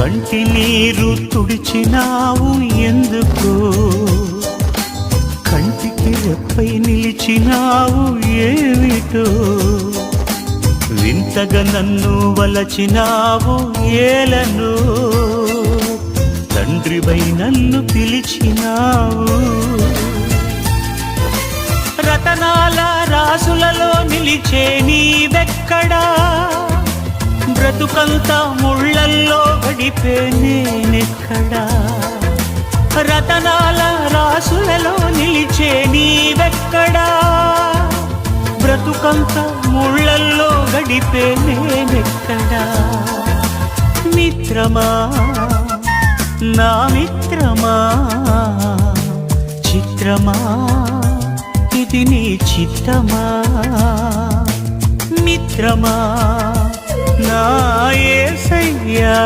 కంటి నీరు తుడిచినావు ఎందుకు, కంటికి రెప్పై నిలిచినావు ఏమిటో, వింతగా నన్ను వలచినావు ఏలను, తండ్రివై నన్ను పిలిచినావు. రతనాల రాసులలో నిలిచే నీవెక్కడా, బ్రతుకంతా ముళ్ళల్లో గడిపే నేనెక్కడా. రతనాల రాసులలో నిలిచే నీవెక్కడా, బ్రతుకంతా ముళ్ళల్లో గడిపే నేనెక్కడా. మిత్రమా నా మిత్రమా, చిత్రమా ఇది నీ చిత్తమా. మిత్రమా నా యేసయ్యా.